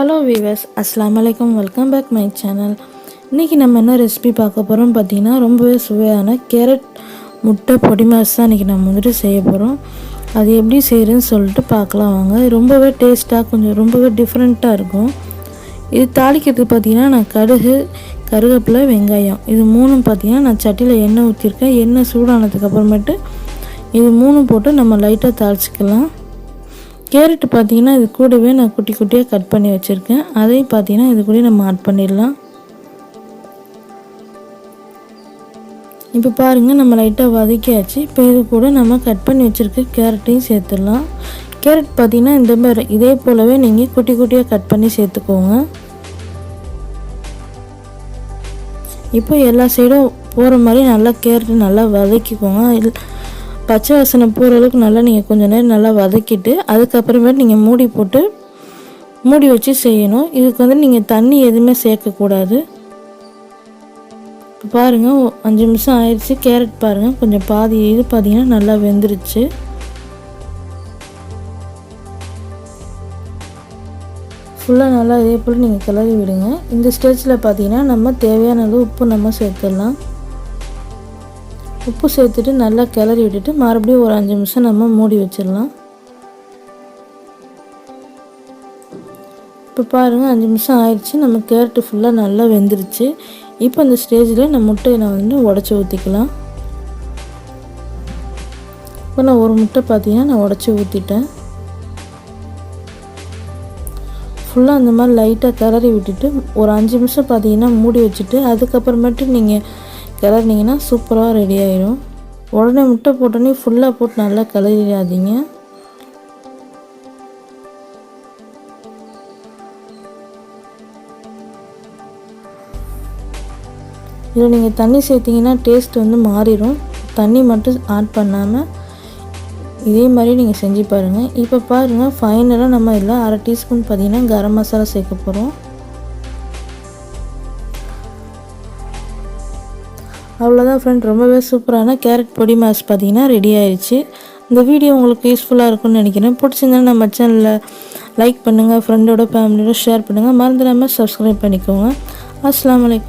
Hello viewers, அஸ்ஸலாமு அலைக்கும். Welcome back my channel. இன்றைக்கி நம்ம என்ன ரெசிபி பார்க்க போகிறோம் பார்த்தீங்கன்னா, ரொம்பவே சுவையான கேரட் முட்டை பொடி மாஸ் தான் இன்றைக்கி நம்ம வந்துட்டு செய்ய போகிறோம். அது எப்படி செய்கிறேன்னு சொல்லிட்டு பார்க்கலாம் வாங்க. இது ரொம்பவே டேஸ்ட்டாக கொஞ்சம் ரொம்பவே டிஃப்ரெண்ட்டாக இருக்கும். இது தாளிக்கிறதுக்கு பார்த்தீங்கன்னா நான் கடுகு, கருவேப்பிலை, வெங்காயம் இது மூணும் பார்த்தீங்கன்னா நான் சட்டியில் எண்ணெய் ஊற்றிருக்கேன். எண்ணெய் சூடானதுக்கப்புறமேட்டு இது மூணும் போட்டு நம்ம லைட்டாக தாளிச்சிக்கலாம். கேரட் பார்த்திங்கன்னா இது கூடவே நான் குட்டி குட்டியாக கட் பண்ணி வச்சுருக்கேன். அதையும் பார்த்திங்கன்னா இது கூட நம்ம ஆட் பண்ணிடலாம். இப்போ பாருங்கள், நம்ம லைட்டாக வதக்கியாச்சு. இப்போ இது கூட நம்ம கட் பண்ணி வச்சுருக்க கேரட்டையும் சேர்த்துடலாம். கேரட் பார்த்திங்கன்னா இந்த மாதிரி இதே போலவே நீங்கள் குட்டி குட்டியாக கட் பண்ணி சேர்த்துக்கோங்க. இப்போ எல்லா சைடும் போகிற மாதிரி நல்லா கேரட் நல்லா வதக்கிக்கோங்க. பச்சை வாசனை போகிற அளவுக்கு நல்லா நீங்கள் கொஞ்சம் நேரம் நல்லா வதக்கிட்டு அதுக்கப்புறமேட்டு நீங்கள் மூடி வச்சு செய்யணும். இதுக்கு வந்து நீங்கள் தண்ணி எதுவுமே சேர்க்கக்கூடாது. பாருங்கள், 5 நிமிஷம் ஆயிடுச்சு. கேரட் பாருங்கள் கொஞ்சம் பாதி இது பார்த்தீங்கன்னா நல்லா வெந்துருச்சு. ஃபுல்லாக நல்லா இதே போல் நீங்கள் கிளறி விடுங்க. இந்த ஸ்டேஜில் பார்த்தீங்கன்னா நம்ம தேவையான அளவு உப்பு நம்ம சேர்த்துடலாம். உப்பு சேர்த்துட்டு நல்லா கிளறி விட்டுட்டு மறுபடியும் ஒரு 5 நிமிஷம் நம்ம மூடி வச்சிடலாம். இப்போ பாருங்கள், 5 நிமிஷம் ஆயிடுச்சு. நம்ம கேரட்டு ஃபுல்லாக நல்லா வெந்துருச்சு. இப்போ இந்த ஸ்டேஜில் நம்ம முட்டையை நான் வந்து உடச்சி ஊற்றிக்கலாம். இப்போ நான் ஒரு முட்டை பார்த்தீங்கன்னா நான் உடச்சி ஊற்றிட்டேன். ஃபுல்லாக அந்த மாதிரி லைட்டாக கிளறி விட்டுட்டு ஒரு 5 நிமிஷம் பார்த்தீங்கன்னா மூடி வச்சுட்டு அதுக்கப்புறமேட்டு நீங்கள் கிளறினீங்கன்னா சூப்பராக ரெடி ஆயிடும். உடனே முட்டை போட்டோன்னே ஃபுல்லாக போட்டு நல்லா கிளறிடாதீங்க. இதில் நீங்கள் தண்ணி சேர்த்திங்கன்னா டேஸ்ட் வந்து மாறிடும். தண்ணி மட்டும் ஆட் பண்ணாமல் இதே மாதிரி நீங்கள் செஞ்சு பாருங்கள். இப்போ பாருங்கள், ஃபைனலாக நம்ம இதில் 1/2 டீஸ்பூன் பார்த்திங்கன்னா கரம் மசாலா சேர்க்க போகிறோம். அவ்வளோதான் ஃப்ரெண்ட், ரொம்பவே சூப்பரான கேரட் பொடி மாஸ் பார்த்திங்கன்னா ரெடி ஆயிடுச்சு. இந்த வீடியோ உங்களுக்கு யூஸ்ஃபுல்லாக இருக்கும்னு நினைக்கிறேன். பிடிச்சிருந்தாலும் நம்ம சேனலில் லைக் பண்ணுங்கள், ஃப்ரெண்டோட ஃபேமிலியோட ஷேர் பண்ணுங்கள், மறந்துடாமல் சப்ஸ்கிரைப் பண்ணிக்கோங்க. அஸ்ஸலாமு அலைக்கும்.